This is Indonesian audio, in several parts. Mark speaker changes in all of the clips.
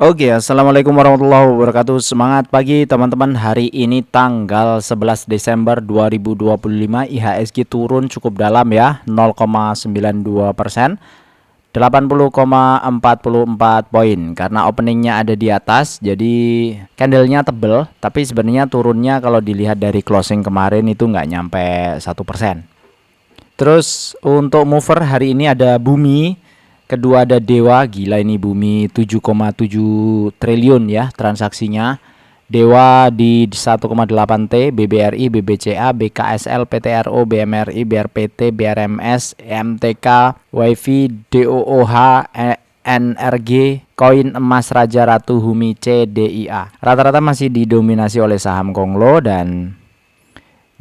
Speaker 1: Oke, assalamualaikum warahmatullahi wabarakatuh. Semangat pagi teman-teman. Hari ini tanggal 11 Desember 2025, IHSG turun cukup dalam ya, 0,92%, 80,44 poin. Karena openingnya ada di atas, jadi candlenya tebel. Tapi sebenarnya turunnya kalau dilihat dari closing kemarin itu nggak nyampe 1%. Terus untuk mover hari ini ada Bumi. Kedua ada Dewa, gila ini Bumi 7,7 triliun ya transaksinya. Dewa di 1,8 T, BBRI, BBCA, BKSL, PTRO, BMRI, BRPT, BRMS, MTK, WiFi, DOOH, NRG, Koin Emas Raja Ratu, Humi, CDIA. Rata-rata masih didominasi oleh saham Konglo dan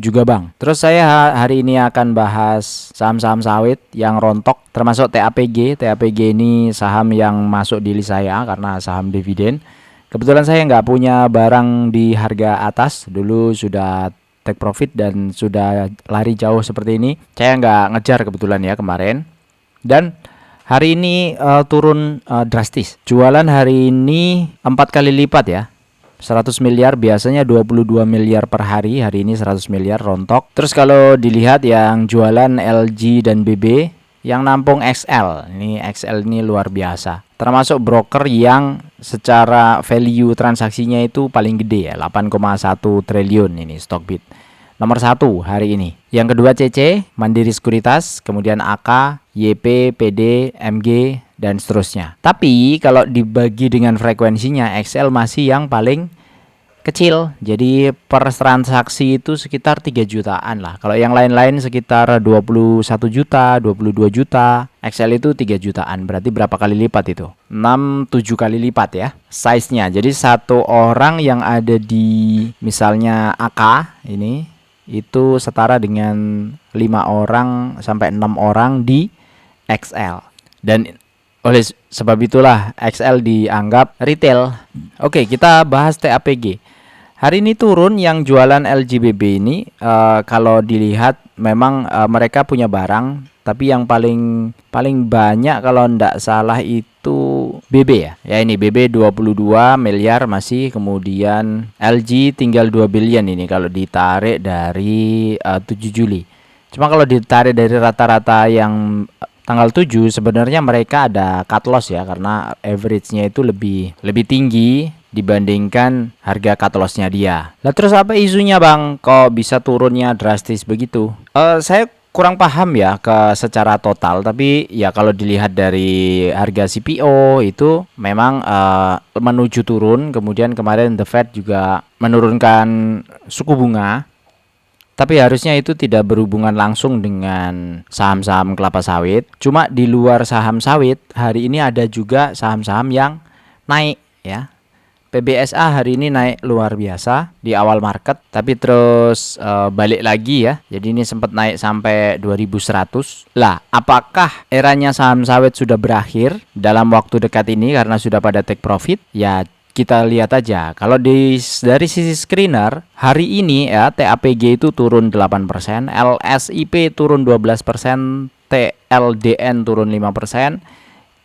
Speaker 1: juga Bang. Terus saya hari ini akan bahas saham-saham sawit yang rontok termasuk TAPG. TAPG ini saham yang masuk di list saya karena saham dividen. Kebetulan saya nggak punya barang di harga atas. Dulu sudah take profit dan sudah lari jauh seperti ini. Saya nggak ngejar kebetulan ya kemarin. Dan hari ini turun drastis. Jualan hari ini 4 kali lipat ya. 100 miliar biasanya 22 miliar per hari. Hari ini 100 miliar rontok. Terus kalau dilihat yang jualan LG dan BB, yang nampung XL. Ini XL ini luar biasa. Termasuk broker yang secara value transaksinya itu paling gede ya, 8,1 triliun ini Stockbit. Nomor 1 hari ini. Yang kedua CC, Mandiri Sekuritas, kemudian AK, YP, PD, MG, dan seterusnya. Tapi kalau dibagi dengan frekuensinya, XL masih yang paling kecil. Jadi per transaksi itu sekitar 3 jutaan lah. Kalau yang lain-lain sekitar 21 juta, 22 juta. XL itu 3 jutaan. Berarti berapa kali lipat itu? 6-7 kali lipat ya size-nya. Jadi satu orang yang ada di misalnya AK ini itu setara dengan 5 orang sampai 6 orang di XL. Dan oleh sebab itulah XL dianggap retail. Oke, kita bahas TAPG. Hari ini turun yang jualan LGBB ini. Kalau dilihat memang mereka punya barang, tapi yang paling banyak kalau ndak salah itu BB ya. Ya ini BB 22 miliar masih, kemudian LG tinggal 2 billion ini kalau ditarik dari 7 Juli. Cuma kalau ditarik dari rata-rata yang tanggal 7 sebenarnya mereka ada cut loss ya, karena average-nya itu lebih tinggi dibandingkan harga cut loss-nya dia. Lah terus apa isunya Bang? Kok bisa turunnya drastis begitu? Saya kurang paham ya secara total, tapi ya kalau dilihat dari harga CPO itu memang menuju turun. Kemudian kemarin The Fed juga menurunkan suku bunga. Tapi harusnya itu tidak berhubungan langsung dengan saham-saham kelapa sawit. Cuma di luar saham sawit, hari ini ada juga saham-saham yang naik ya. PBSA hari ini naik luar biasa di awal market, tapi terus balik lagi ya. Jadi ini sempat naik sampai 2100. Lah, apakah eranya saham sawit sudah berakhir dalam waktu dekat ini karena sudah pada take profit? Ya, kita lihat aja. Kalau dari sisi screener, hari ini ya TAPG itu turun 8%, LSIP turun 12%, TLDN turun 5%,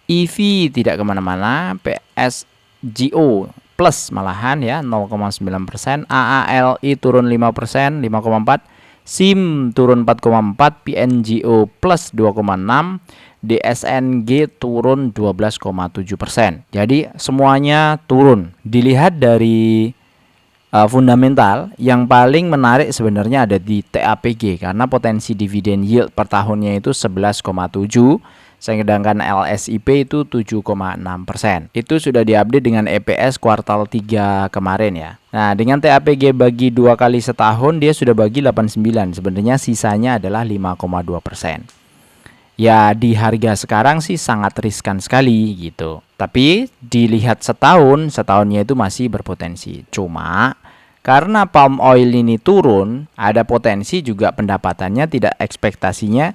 Speaker 1: EV tidak kemana-mana, PSGO plus malahan ya 0,9%, AALI turun 5%, 5,4%, SIM turun 4,4%, PNGO plus 2,6%, DSNG turun 12,7%. Jadi semuanya turun. Dilihat dari fundamental, yang paling menarik sebenarnya ada di TAPG karena potensi dividen yield per tahunnya itu 11,7, sedangkan LSIP itu 7,6%. Itu sudah diupdate dengan EPS kuartal 3 kemarin ya. Nah, dengan TAPG bagi 2 kali setahun dia sudah bagi 89. Sebenarnya sisanya adalah 5,2%. Ya di harga sekarang sih sangat riskan sekali gitu. Tapi dilihat setahunnya itu masih berpotensi. Cuma karena palm oil ini turun, ada potensi juga pendapatannya tidak ekspektasinya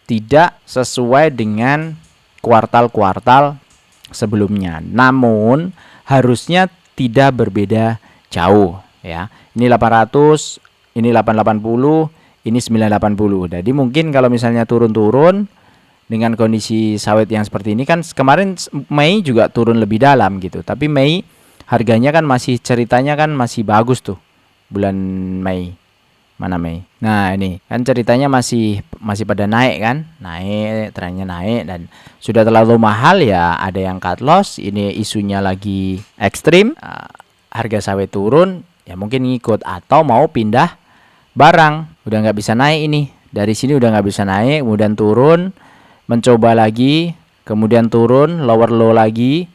Speaker 1: tidak sesuai dengan kuartal-kuartal sebelumnya. Namun harusnya tidak berbeda jauh ya. Ini 800, ini 880, ini 980. Jadi mungkin kalau misalnya turun-turun dengan kondisi sawit yang seperti ini kan kemarin Mei juga turun lebih dalam gitu. Tapi Mei harganya kan masih ceritanya kan masih bagus tuh bulan Mei. Mana Mei? Nah, ini kan ceritanya masih pada naik kan? Naik, trennya naik dan sudah terlalu mahal ya ada yang cut loss. Ini isunya lagi ekstrim. Harga sawit turun ya mungkin ngikut atau mau pindah barang. Udah nggak bisa naik ini. Dari sini udah nggak bisa naik, kemudian turun, mencoba lagi, kemudian turun, lower low lagi.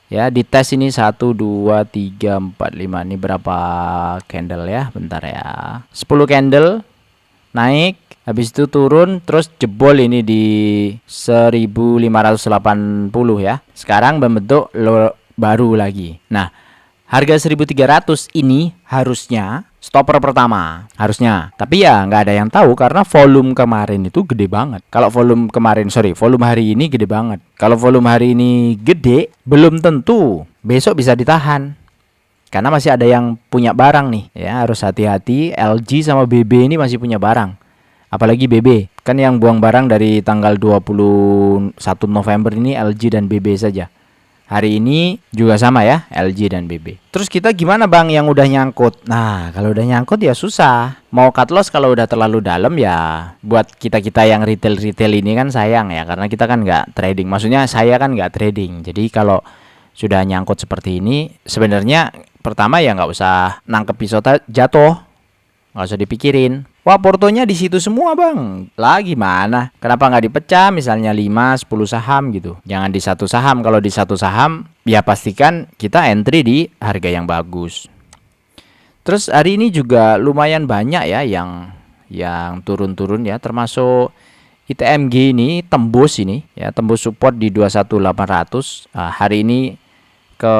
Speaker 1: Ya, di tes ini 1 2 3 4 5. Ini berapa candle ya? Bentar ya. 10 candle naik, habis itu turun terus jebol ini di 1580 ya. Sekarang membentuk low baru lagi. Nah, harga 1300 ini harusnya stopper pertama, harusnya. Tapi ya nggak ada yang tahu karena volume kemarin itu gede banget. Kalau volume hari ini gede banget. Kalau volume hari ini gede, belum tentu besok bisa ditahan. Karena masih ada yang punya barang nih, ya harus hati-hati. LG sama BB ini masih punya barang. Apalagi BB, kan yang buang barang dari tanggal 21 November ini LG dan BB saja. Hari ini juga sama ya, LG dan BB. Terus kita gimana bang yang udah nyangkut? Nah, kalau udah nyangkut ya susah. Mau cut loss kalau udah terlalu dalam ya buat kita-kita yang retail ini kan sayang ya. Karena kita kan nggak trading. Maksudnya saya kan nggak trading. Jadi kalau sudah nyangkut seperti ini, sebenarnya pertama ya nggak usah nangkep pisau jatuh. Nggak usah dipikirin. Wah, portonya di situ semua bang. Lah gimana? Kenapa nggak dipecah misalnya 5-10 saham gitu? Jangan di satu saham. Kalau di satu saham ya pastikan kita entry di harga yang bagus. Terus hari ini juga lumayan banyak ya yang turun-turun ya, termasuk ITMG ini tembus ini ya, tembus support di 21800. Hari ini ke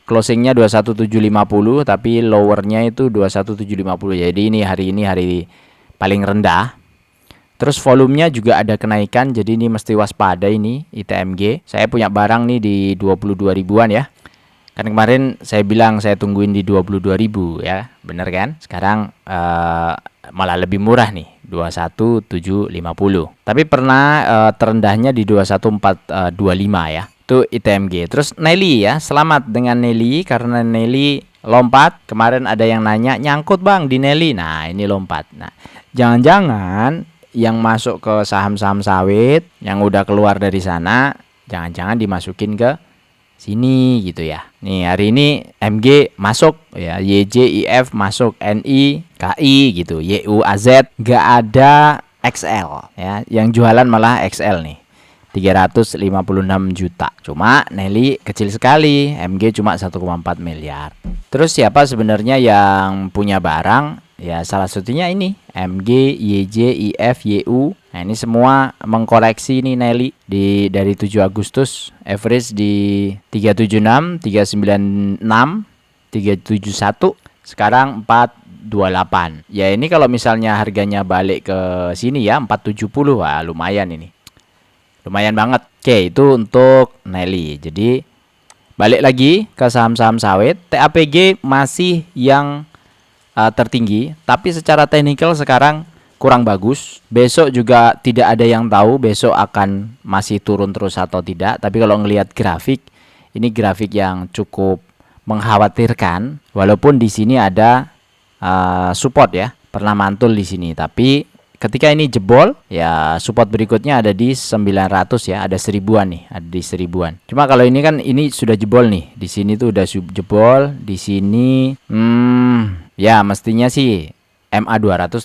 Speaker 1: closingnya 21750 tapi lowernya itu 21750. Jadi ini hari paling rendah. Terus volumenya juga ada kenaikan, jadi ini mesti waspada ini ITMG. Saya punya barang nih di 22 ribuan ya. Kan kemarin saya bilang saya tungguin di 22.000 ya. Bener kan? Sekarang malah lebih murah nih, 21750. Tapi pernah terendahnya di 21425 ya. Itu ITMG. Terus Nelly ya, selamat dengan Nelly karena Nelly lompat. Kemarin ada yang nanya nyangkut bang di Nelly. Nah ini lompat. Nah jangan-jangan yang masuk ke saham-saham sawit yang udah keluar dari sana, jangan-jangan dimasukin ke sini gitu ya. Nih hari ini MG masuk ya, YJIF masuk, NI, KI gitu, YUAZ nggak ada XL ya. Yang jualan malah XL nih. 356 juta. Cuma Nelly kecil sekali, MG cuma 1,4 miliar. Terus siapa sebenarnya yang punya barang? Ya salah satunya ini MG, YJ, IF, YU. Nah ini semua mengkoleksi nih Nelly dari 7 Agustus average di 376, 396, 371, sekarang 428. Ya ini kalau misalnya harganya balik ke sini ya 470, wah lumayan ini. Lumayan banget. Oke, itu untuk Nelly. Jadi balik lagi ke saham-saham sawit, TAPG masih yang tertinggi, tapi secara teknikal sekarang kurang bagus. Besok juga tidak ada yang tahu besok akan masih turun terus atau tidak. Tapi kalau ngelihat grafik, ini grafik yang cukup mengkhawatirkan. Walaupun di sini ada support ya, pernah mantul di sini, tapi ketika ini jebol ya support berikutnya ada di 900 ya, ada 1000-an nih, ada di 1000-an. Cuma kalau ini kan ini sudah jebol nih. Di sini tuh udah jebol, di sini ya mestinya sih MA 200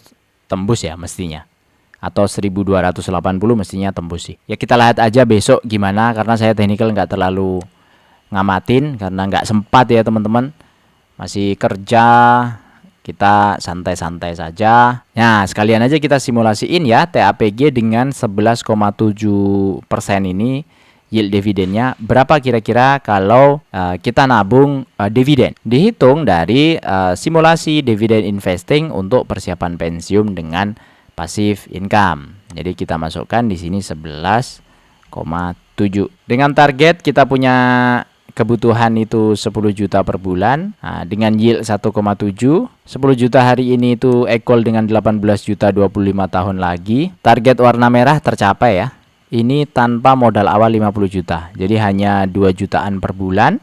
Speaker 1: tembus ya mestinya. Atau 1280 mestinya tembus sih. Ya kita lihat aja besok gimana, karena saya technical nggak terlalu ngamatin karena nggak sempat ya teman-teman. Masih kerja, kita santai-santai saja. Nah, sekalian aja kita simulasiin ya TAPG dengan 11,7% ini yield dividennya berapa kira-kira kalau kita nabung dividen. Dihitung dari simulasi dividen investing untuk persiapan pensiun dengan passive income. Jadi kita masukkan di sini 11,7. Dengan target kita punya kebutuhan itu 10 juta per bulan. Nah, dengan yield 1,7, 10 juta hari ini itu equal dengan 18 juta 25 tahun lagi. Target warna merah tercapai ya. ini tanpa modal awal 50 juta. Jadi hanya 2 jutaan per bulan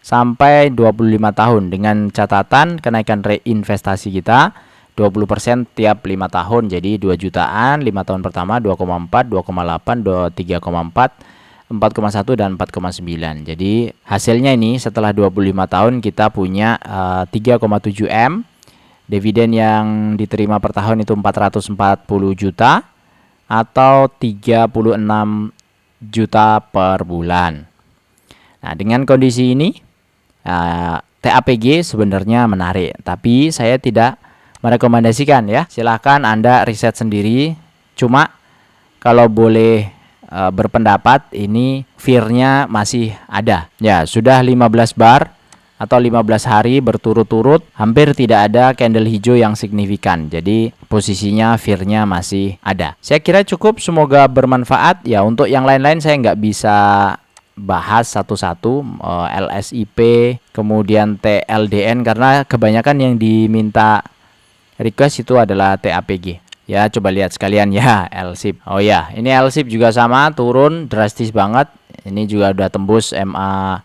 Speaker 1: sampai 25 tahun dengan catatan kenaikan reinvestasi kita 20% tiap 5 tahun. Jadi 2 jutaan 5 tahun pertama 2,4, 2,8, 3,4, 4,1 dan 4,9. Jadi hasilnya ini setelah 25 tahun kita punya 3,7 M. Dividen yang diterima per tahun itu 440 juta atau 36 juta per bulan. Nah, dengan kondisi ini TAPG sebenarnya menarik, tapi saya tidak merekomendasikan ya. Silahkan Anda riset sendiri. Cuma kalau boleh berpendapat, ini fear-nya masih ada. Ya, sudah 15 bar atau 15 hari berturut-turut hampir tidak ada candle hijau yang signifikan. Jadi posisinya fear-nya masih ada. Saya kira cukup, semoga bermanfaat ya. Untuk yang lain-lain saya nggak bisa bahas satu-satu, LSIP kemudian TLDN, karena kebanyakan yang diminta request itu adalah TAPG. Ya, coba lihat sekalian ya LSIP. Oh ya, ini LSIP juga sama, turun drastis banget. Ini juga udah tembus MA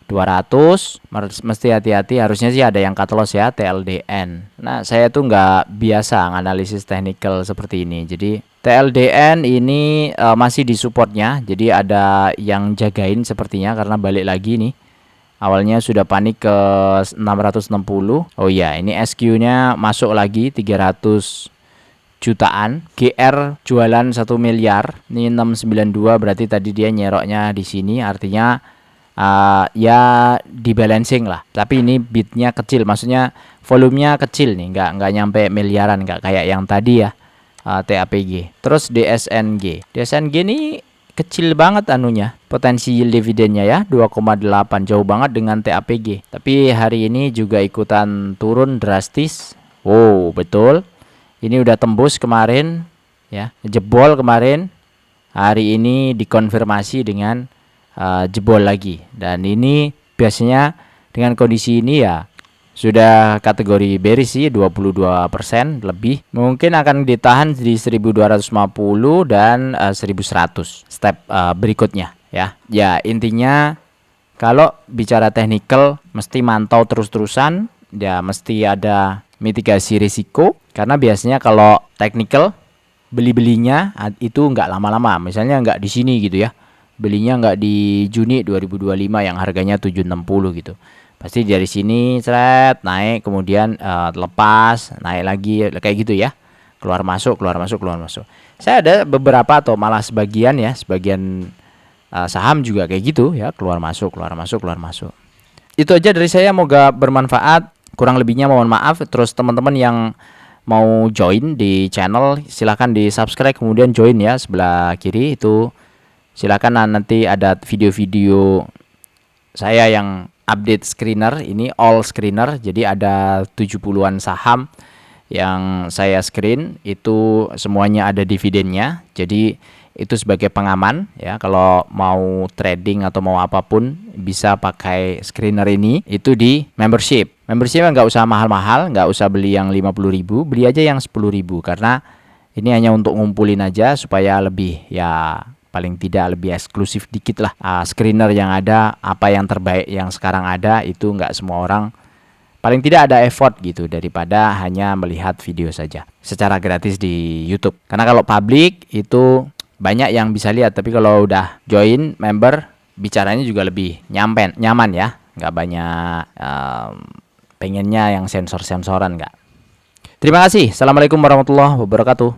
Speaker 1: 200, mesti hati-hati, harusnya sih ada yang cut loss ya, TLDN. Nah, saya tuh nggak biasa analisis technical seperti ini. Jadi TLDN ini masih di supportnya, jadi ada yang jagain sepertinya karena balik lagi nih. Awalnya sudah panik ke 660. Oh iya, ini SQ-nya masuk lagi 300 jutaan. GR jualan 1 miliar. Ini 692, berarti tadi dia nyeroknya di sini, artinya ya di balancing lah. Tapi ini bitnya kecil, maksudnya volumenya kecil nih, nggak nyampe miliaran, nggak kayak yang tadi ya, TAPG. Terus DSNG ini kecil banget anunya, potensi yield dividennya ya 2,8, jauh banget dengan TAPG. Tapi hari ini juga ikutan turun drastis. Wow, betul. Ini udah tembus kemarin ya, jebol kemarin. Hari ini dikonfirmasi dengan jebol lagi, dan ini biasanya dengan kondisi ini ya sudah kategori bearish sih, 22% lebih. Mungkin akan ditahan di 1250 dan 1100 step berikutnya ya. Ya, intinya kalau bicara technical mesti mantau terus-terusan ya, mesti ada mitigasi risiko, karena biasanya kalau technical beli-belinya itu nggak lama-lama, misalnya nggak di sini gitu ya. Belinya nggak di Juni 2025 yang harganya 760 gitu. Pasti dari sini seret naik, kemudian lepas, naik lagi kayak gitu ya. Keluar masuk, keluar masuk, keluar masuk. Saya ada beberapa atau malah sebagian ya, sebagian saham juga kayak gitu ya, keluar masuk, keluar masuk, keluar masuk. Itu aja dari saya, moga bermanfaat. Kurang lebihnya mohon maaf. Terus teman-teman yang mau join di channel silahkan di subscribe kemudian join ya, sebelah kiri itu. Silakan, nanti ada video-video saya yang update screener, ini all screener. Jadi ada 70-an saham yang saya screen, itu semuanya ada dividennya. Jadi itu sebagai pengaman ya, kalau mau trading atau mau apapun bisa pakai screener ini. Itu di membership. Membershipnya nggak usah mahal-mahal, nggak usah beli yang 50.000, beli aja yang 10.000, karena ini hanya untuk ngumpulin aja supaya lebih ya, paling tidak lebih eksklusif dikit lah. Screener yang ada, apa yang terbaik yang sekarang ada, itu nggak semua orang, paling tidak ada effort gitu, daripada hanya melihat video saja secara gratis di YouTube. Karena kalau publik itu banyak yang bisa lihat, tapi kalau udah join member bicaranya juga lebih nyaman ya, nggak banyak pengennya yang sensor-sensoran nggak. Terima kasih. Assalamualaikum warahmatullahi wabarakatuh.